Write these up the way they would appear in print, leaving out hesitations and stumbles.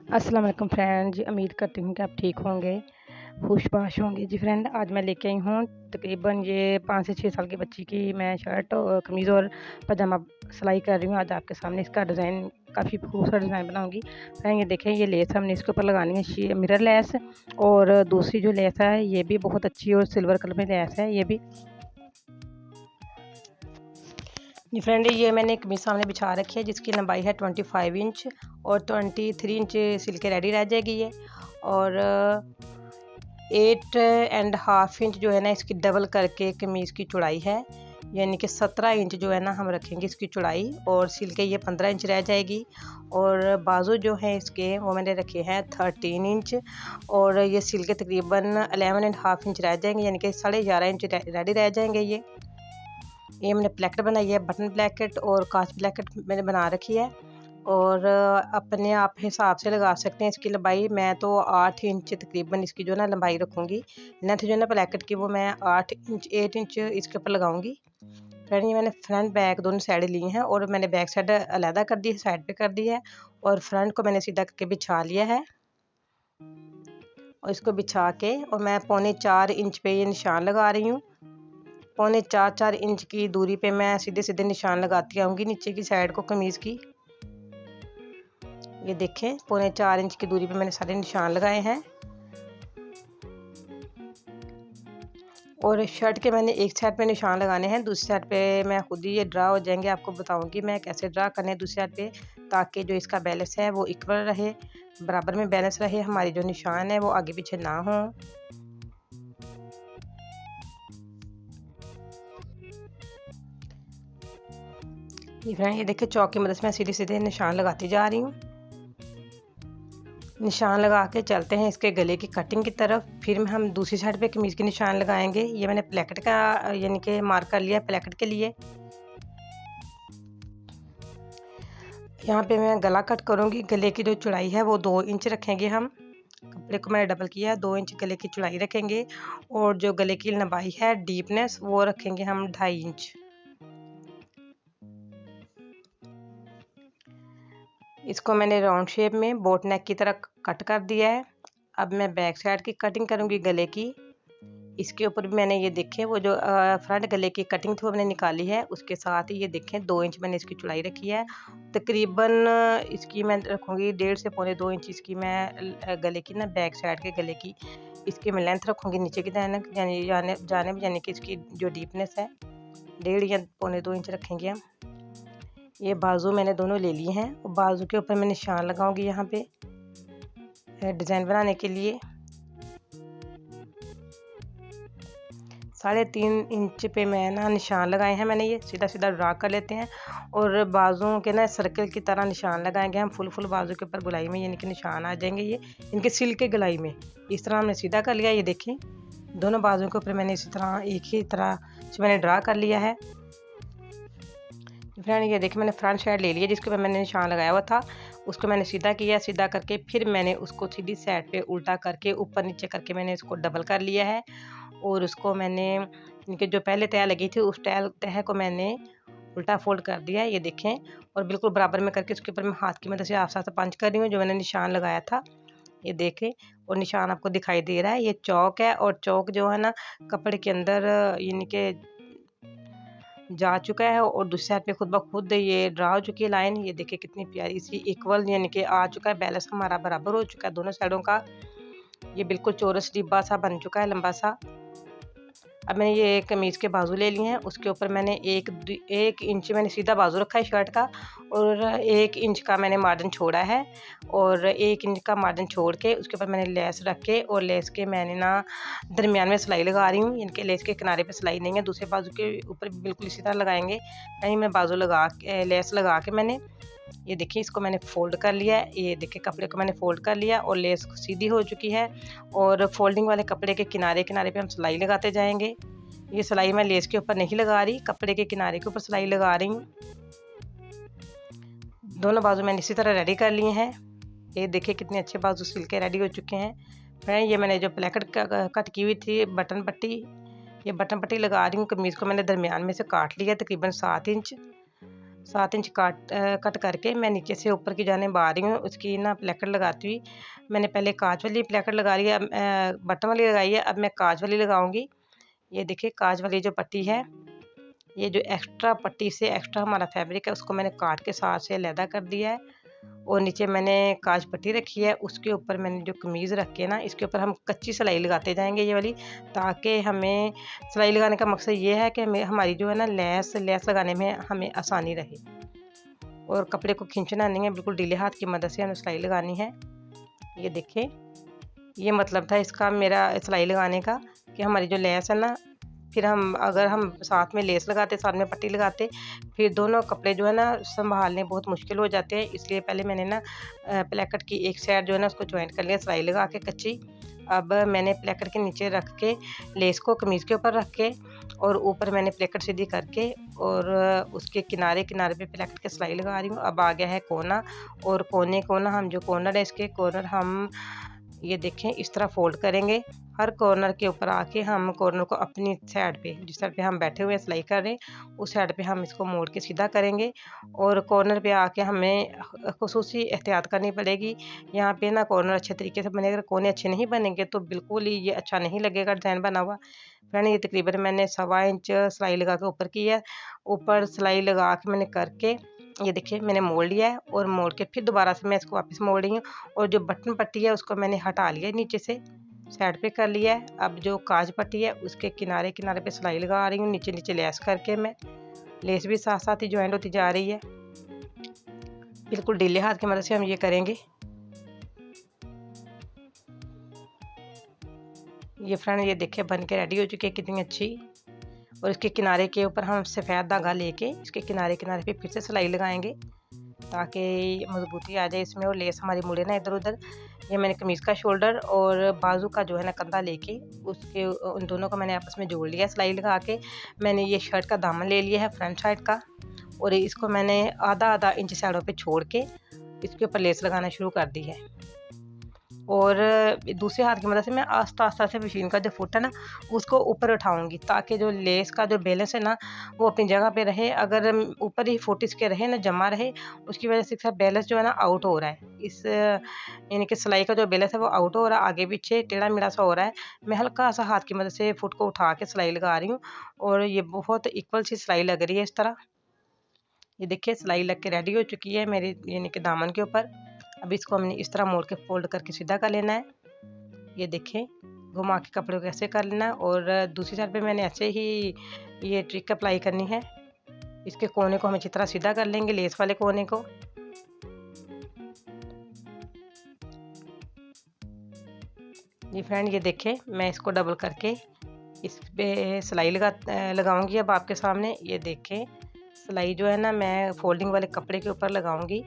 अस्सलाम वालेकुम फ्रेंड जी, उम्मीद करती हूँ कि आप ठीक होंगे, खुशबाश होंगे। जी फ्रेंड, आज मैं लेके आई हूँ तकरीबन ये 5 से 6 साल की बच्ची की मैं शर्ट और कमीज़ और पजामा सिलाई कर रही हूँ। आज आपके सामने इसका डिज़ाइन काफ़ी खूबसूरत डिज़ाइन बनाऊँगी। फ्रेंड ये देखें, ये लेस हमने इसके ऊपर लगानी है मिरर लेस, और दूसरी जो लेस है ये भी बहुत अच्छी और सिल्वर कलर में लेस है ये भी। जी फ्रेंड, ये मैंने कमीज़ सामने बिछा रखी है जिसकी लंबाई है 25 इंच और 23 इंच सिल के रेडी रह जाएगी ये। और 8.5 इंच जो है ना इसकी डबल करके कमीज़ की चौड़ाई है, यानी कि 17 इंच जो है ना हम रखेंगे इसकी चौड़ाई, और सिल के ये 15 इंच रह जाएगी। और बाजू जो है इसके वो मैंने रखे हैं 13 इंच, और ये सिल के तकरीबन 11.5 इंच रह जाएंगे, यानी कि 11.5 इंच रेडी रह जाएंगे ये मैंने प्लेकेट बनाई है, बटन प्लेकेट और कांच प्लेकेट मैंने बना रखी है। और अपने आप हिसाब से लगा सकते हैं इसकी लंबाई। मैं तो 8 इंच तकरीबन इसकी जो ना लंबाई रखूँगी। लेंथ जो है ना प्लेकेट की वो मैं 8 इंच इसके ऊपर लगाऊंगी। फ्रेंड ये मैंने फ्रंट बैक दोनों साइड ली हैं, और मैंने बैक साइड अलहदा कर दी है, साइड पे कर दी है, और फ्रंट को मैंने सीधा करके बिछा लिया है। और इसको बिछा के और मैं 3.25 इंच पे ये निशान लगा रही हूँ। 3.25 इंच की दूरी पे मैं सीधे सीधे निशान लगाती आऊँगी नीचे की साइड को कमीज़ की। ये देखें, 3.25 इंच की दूरी पे मैंने सारे निशान लगाए हैं। और शर्ट के मैंने एक साइड पे निशान लगाने हैं, दूसरी साइड पे मैं खुद ही ये ड्रा हो जाएंगे। आपको बताऊंगी मैं कैसे ड्रा करने हैं दूसरी साइड पे, ताकि जो इसका बैलेंस है वो इक्वल रहे, बराबर में बैलेंस रहे, हमारी जो निशान है वो आगे पीछे ना हो। ये देखिए, चौक की मदद से मैं सीधे सीधे निशान लगाती जा रही हूँ। निशान लगा के चलते हैं इसके गले की कटिंग की तरफ, फिर हम दूसरी साइड पे कमीज़ के निशान लगाएंगे। ये मैंने प्लेकेट का यानी कि मार्क कर लिया प्लेकेट के लिए। यहाँ पे मैं गला कट करूँगी। गले की जो चौड़ाई है वो 2 इंच रखेंगे हम। कपड़े को मैंने डबल किया है, 2 इंच गले की चौड़ाई रखेंगे, और जो गले की लंबाई है डीपनेस वो रखेंगे हम 2.5 इंच। इसको मैंने राउंड शेप में बोट नेक की तरह कट कर दिया है। अब मैं बैक साइड की कटिंग करूँगी गले की। इसके ऊपर भी मैंने ये देखें वो जो फ्रंट गले की कटिंग थी वो मैंने निकाली है, उसके साथ ही ये देखें 2 इंच मैंने इसकी चौड़ाई रखी है। तकरीबन इसकी मैं रखूँगी 1.5 से 2.25 इंच इसकी मैं गले की ना बैक साइड के गले की इसकी मैं लेंथ रखूँगी नीचे की तरफ, यानी यानी कि इसकी जो डीपनेस है 1.5 या 2.25 इंच रखेंगे हम। ये बाजू मैंने दोनों ले लिए हैं, और बाजू के ऊपर मैं निशान लगाऊंगी यहाँ पे डिज़ाइन बनाने के लिए। 3.5 इंच पे मैं ना निशान लगाए हैं मैंने, ये सीधा सीधा ड्रा कर लेते हैं। और बाजुओं के ना सर्कल की तरह निशान लगाएंगे हम फुल बाजू के ऊपर गुलाई में, यानी कि निशान आ जाएंगे ये इनके सिल के गलाई में। इस तरह हमने सीधा कर लिया। ये देखें, दोनों बाजुओं के ऊपर मैंने इसी तरह एक ही तरह से मैंने ड्रा कर लिया है। फ्रेंड ये देखिए, मैंने फ्रंट साइड ले लिया जिसके ऊपर मैंने निशान लगाया हुआ था, उसको मैंने सीधा किया। सीधा करके फिर मैंने उसको सीधी साइड पे उल्टा करके ऊपर नीचे करके मैंने इसको डबल कर लिया है, और उसको मैंने इनके जो पहले तह लगी थी उस तह को मैंने उल्टा फोल्ड कर दिया है। ये देखें, और बिल्कुल बराबर में करके उसके ऊपर मैं हाथ की मदद से आस्ते आस्ते पंच कर रही हूँ जो मैंने निशान लगाया था। ये देखें, और निशान आपको दिखाई दे रहा है, ये चौक है, और चौक जो है ना कपड़े के अंदर यानी कि जा चुका है, और दूसरी साइड पे खुद ब खुद ये ड्रा हो चुकी है लाइन। ये देखिए कितनी प्यारी सी इक्वल यानी कि आ चुका है, बैलेंस हमारा बराबर हो चुका है दोनों साइडों का। ये बिल्कुल चौरस डिब्बा सा बन चुका है, लंबा सा। अब मैंने ये कमीज़ के बाजू ले लिए हैं, उसके ऊपर मैंने एक इंच मैंने सीधा बाजू रखा है शर्ट का, और 1 इंच का मैंने मार्जिन छोड़ा है, और 1 इंच का मार्जिन छोड़ के उसके ऊपर मैंने लेस रख के, और लेस के मैंने ना दरमियान में सिलाई लगा रही हूँ। इनके लेस के किनारे पे सिलाई नहीं है, दूसरे बाजू के ऊपर बिल्कुल इसी तरह लगाएंगे। कहीं मैं बाजू लगा के लेस लगा के मैंने ये देखिए इसको मैंने फ़ोल्ड कर लिया है। ये देखिए कपड़े को मैंने फ़ोल्ड कर लिया, और लेस सीधी हो चुकी है, और फोल्डिंग वाले कपड़े के किनारे किनारे पे हम सिलाई लगाते जाएंगे। ये सिलाई मैं लेस के ऊपर नहीं लगा रही, कपड़े के किनारे के ऊपर सिलाई लगा रही हूँ। दोनों बाजू मैंने इसी तरह रेडी कर लिए हैं। ये देखिए कितने अच्छे बाजू सिल के रेडी हो चुके हैं। फ्रेंड ये मैंने जो प्लेकेट कट की हुई थी बटन पट्टी, ये बटन पट्टी लगा रही हूँ। कमीज़ को मैंने दरमियान में से काट लिया तकरीबन 7 इंच। 7 इंच कट करके मैं नीचे से ऊपर की जाने आ रही हूँ। उसकी ना प्लेकेट लगाती हुई मैंने पहले कांच वाली प्लेकेट लगा ली है, बटन वाली लगाई है, अब मैं कांच वाली लगाऊंगी। ये देखिए कांच वाली जो पट्टी है, ये जो एक्स्ट्रा पट्टी से एक्स्ट्रा हमारा फैब्रिक है उसको मैंने काट के साथ से अलहदा कर दिया है। और नीचे मैंने कांच पट्टी रखी है, उसके ऊपर मैंने जो कमीज़ रख के ना इसके ऊपर हम कच्ची सिलाई लगाते जाएंगे ये वाली, ताकि हमें सिलाई लगाने का मकसद ये है कि हमें हमारी जो है ना लेस लगाने में हमें आसानी रहे और कपड़े को खींचना नहीं है, बिल्कुल ढीले हाथ की मदद से हमें सिलाई लगानी है। ये देखें, ये मतलब था इसका मेरा सिलाई लगाने का कि हमारी जो लेस है ना, फिर हम अगर हम साथ में लेस लगाते साथ में पट्टी लगाते फिर दोनों कपड़े जो है ना संभालने बहुत मुश्किल हो जाते हैं। इसलिए पहले मैंने ना प्लेकेट की एक साइड जो है ना उसको जॉइंट कर लिया सिलाई लगा के कच्ची। अब मैंने प्लेकेट के नीचे रख के लेस को कमीज़ के ऊपर रख के और ऊपर मैंने प्लेकेट सीधी करके और उसके किनारे किनारे पे प्लेकेट के सिलाई लगा रही हूँ। अब आ गया है कोना, और कोने को ना हम जो कॉर्नर है इसके कॉर्नर हम ये देखें इस तरह फोल्ड करेंगे। हर कॉर्नर के ऊपर आके हम कॉर्नर को अपनी साइड पे, जिस साइड पे हम बैठे हुए सिलाई कर रहे हैं उस साइड पे हम इसको मोड़ के सीधा करेंगे। और कॉर्नर पे आके हमें खुसूसी एहतियात करनी पड़ेगी। यहाँ पे ना कॉर्नर अच्छे तरीके से बनेगा, कोने अच्छे नहीं बनेंगे तो बिल्कुल ही ये अच्छा नहीं लगेगा डिज़ाइन बना हुआ। फ्रेंड ये तकरीबन मैंने 1.25 इंच सिलाई लगा के ऊपर की है। ऊपर सिलाई लगा के मैंने करके ये देखिए मैंने मोड़ लिया है, और मोड़ के फिर दोबारा से मैं इसको वापस मोड़ रही हूँ। और जो बटन पट्टी है उसको मैंने हटा लिया, नीचे से साइड पे कर लिया है। अब जो काज पट्टी है उसके किनारे किनारे पे सिलाई लगा रही हूँ, नीचे नीचे लेस करके। मैं लेस भी साथ साथ ही ज्वाइंट होती जा रही है, बिल्कुल ढीले हाथ की मदद से हम ये करेंगे। ये फ्रेंड ये देखिए बन के रेडी हो चुकी है कितनी अच्छी। और इसके किनारे के ऊपर हम सफ़ेद धागा लेके इसके किनारे किनारे पे फिर से सिलाई लगाएंगे ताकि मजबूती आ जाए इसमें और लेस हमारी मुड़े ना इधर उधर। ये मैंने कमीज़ का शोल्डर और बाजू का जो है ना कंधा लेके उसके उन दोनों को मैंने आपस में जोड़ लिया सिलाई लगा के। मैंने ये शर्ट का दामन ले लिया है फ्रंट साइड का, और इसको मैंने आधा इंच साइडों पे छोड़ के इसके ऊपर लेस लगाना शुरू कर दी है। और दूसरे हाथ की मदद से मैं आस्ता आस्ता से मशीन का जो फुट है ना उसको ऊपर उठाऊंगी ताकि जो लेस का जो बैलेंस है ना वो अपनी जगह पे रहे। अगर ऊपर ही फुट इसके रहे ना जमा रहे, उसकी वजह से इसका बैलेंस जो है ना आउट हो रहा है। इस यानी कि सिलाई का जो बैलेंस है वो आउट हो रहा है, आगे पीछे टेढ़ा मेढ़ा सा हो रहा है। मैं हल्का सा हाथ की मदद से फुट को उठा के सिलाई लगा रही हूँ, और ये बहुत इक्वल सी सिलाई लग रही है इस तरह। ये देखिए सिलाई लग के रेडी हो चुकी है मेरी यानी कि दामन के ऊपर। अब इसको हमने इस तरह मोड़ के फोल्ड करके सीधा कर लेना है। ये देखें घुमा के कपड़े को ऐसे कर लेना है, और दूसरी साइड पे मैंने ऐसे ही ये ट्रिक अप्लाई करनी है। इसके कोने को हम अच्छी तरह सीधा कर लेंगे, लेस वाले कोने को। जी फ्रेंड ये देखें मैं इसको डबल करके इस पे सिलाई लगाऊंगी अब आपके सामने। ये देखें सिलाई जो है ना मैं फोल्डिंग वाले कपड़े के ऊपर लगाऊंगी।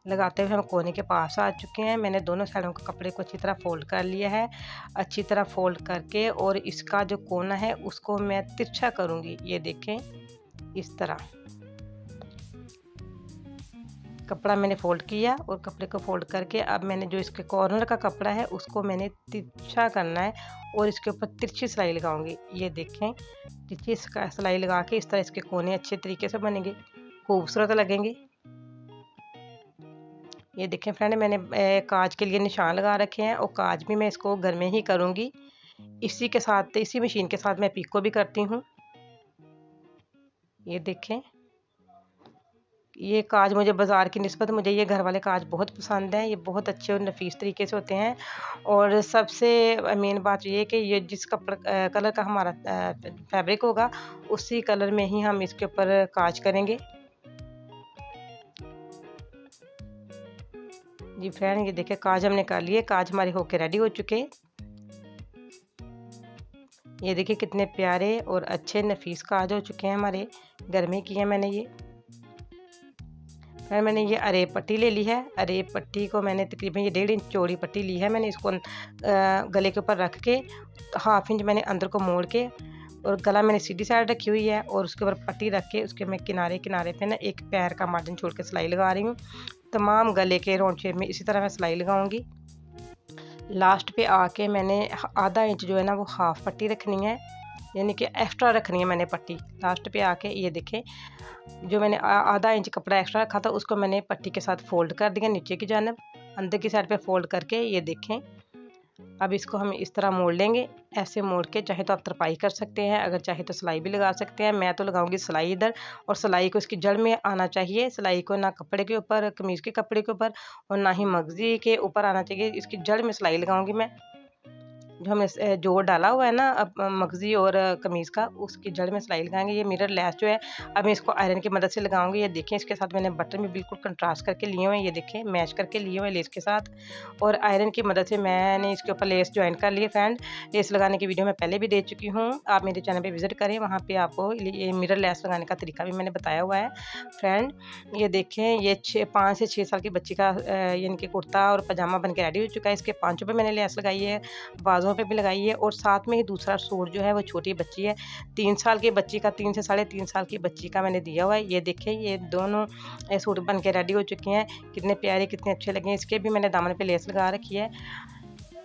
लगाते हुए हम कोने के पास आ चुके हैं। मैंने दोनों साइडों के कपड़े को अच्छी तरह फोल्ड कर लिया है। अच्छी तरह फोल्ड करके और इसका जो कोना है उसको मैं तिरछा करूंगी। ये देखें इस तरह कपड़ा मैंने फोल्ड किया, और कपड़े को फोल्ड करके अब मैंने जो इसके कॉर्नर का कपड़ा है उसको मैंने तिरछा करना है और इसके ऊपर तिरछी सिलाई लगाऊंगी। ये देखें तिरछी सिलाई लगा के इस तरह इसके कोने अच्छे तरीके से बनेंगे, खूबसूरत लगेंगे। ये देखें फ्रेंड मैंने काज के लिए निशान लगा रखे हैं, और काज भी मैं इसको घर में ही करूँगी। इसी के साथ इसी मशीन के साथ मैं पिको भी करती हूँ। ये देखें ये काज मुझे बाज़ार की निस्बत मुझे ये घर वाले काज बहुत पसंद हैं। ये बहुत अच्छे और नफीस तरीके से होते हैं, और सबसे मेन बात ये है कि ये जिस कलर का हमारा फैब्रिक होगा उसी कलर में ही हम इसके ऊपर काज करेंगे। जी फ्रेंड ये देखिए काज हमने कर लिए, काज हमारे होके रेडी हो चुके। ये देखिए कितने प्यारे और अच्छे नफीस काज हो चुके हैं हमारे, घर में किए हैं मैंने ये। फिर मैंने ये अरेब पट्टी ले ली है। अरेब पट्टी को मैंने तकरीबन ये 1.5 इंच चौड़ी पट्टी ली है। मैंने इसको गले के ऊपर रख के 1/2 इंच मैंने अंदर को मोड़ के, और गला मैंने सीधी साइड रखी हुई है, और उसके ऊपर पट्टी रख के उसके मैं किनारे किनारे पे ना एक पैर का मार्जिन छोड़ के सिलाई लगा रही हूँ। तमाम गले के राउंड शेप में इसी तरह मैं सिलाई लगाऊंगी। लास्ट पे आके मैंने 1/2 इंच जो है ना वो हाफ पट्टी रखनी है, यानी कि एक्स्ट्रा रखनी है मैंने पट्टी लास्ट पे आके। ये देखें, जो मैंने आधा इंच कपड़ा एक्स्ट्रा रखा था उसको मैंने पट्टी के साथ फोल्ड कर दिया नीचे की जानब, अंदर की साइड पे फोल्ड करके। ये देखें, अब इसको हम इस तरह मोड़ लेंगे। ऐसे मोड़ के चाहे तो आप तरपाई कर सकते हैं, अगर चाहे तो सिलाई भी लगा सकते हैं। मैं तो लगाऊंगी सिलाई इधर, और सिलाई को इसकी जड़ में आना चाहिए। सिलाई को ना कपड़े के ऊपर, कमीज़ के कपड़े के ऊपर, और ना ही मगजी के ऊपर आना चाहिए। इसकी जड़ में सिलाई लगाऊंगी मैं। जो हमने जोड़ डाला हुआ है ना अब मगजी और कमीज़ का, उसकी जड़ में सिलाई लगाएंगे। ये मिरर लैस जो है अब मैं इसको आयरन की मदद से लगाऊंगी। ये देखें, इसके साथ मैंने बटन भी बिल्कुल कंट्रास्ट करके लिए हुए हैं। ये देखें, मैच करके लिए हुए लेस के साथ, और आयरन की मदद से मैंने इसके ऊपर लेस ज्वाइन कर लिए। फ्रेंड, लेस लगाने की वीडियो मैं पहले भी दे चुकी हूँ, आप मेरे चैनल पर विजिट करें, वहाँ पर आपको ये मिरर लैस लगाने का तरीका भी मैंने बताया हुआ है। फ्रेंड, ये देखें, ये 5 से 6 साल की बच्ची का यानी कि कुर्ता और पजामा बन के रेडी हो चुका है। इसके पांचों पे मैंने लेस लगाई है, बाजुओं पे भी लगाई है, और साथ में ही दूसरा सूट जो है वो छोटी बच्ची है 3 साल की बच्ची का, 3 से 3.5 साल की बच्ची का मैंने दिया हुआ है। ये देखें, ये दोनों सूट बन के रेडी हो चुके हैं। कितने प्यारे, कितने अच्छे लगे। इसके भी मैंने दामन पे लेस लगा रखी है।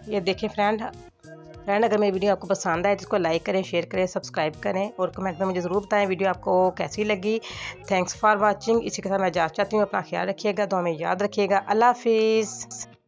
ये देखें फ्रेंड, अगर मेरी वीडियो आपको पसंद आए तो इसको लाइक करें, शेयर करें, सब्सक्राइब करें, और कमेंट में मुझे ज़रूर बताएं वीडियो आपको कैसी लगी। Thanks for watching. इसी के साथ मैं इजाज़त चाहती हूँ। अपना ख्याल रखिएगा, दुआ में याद रखिएगा। अल्लाह हाफिज़।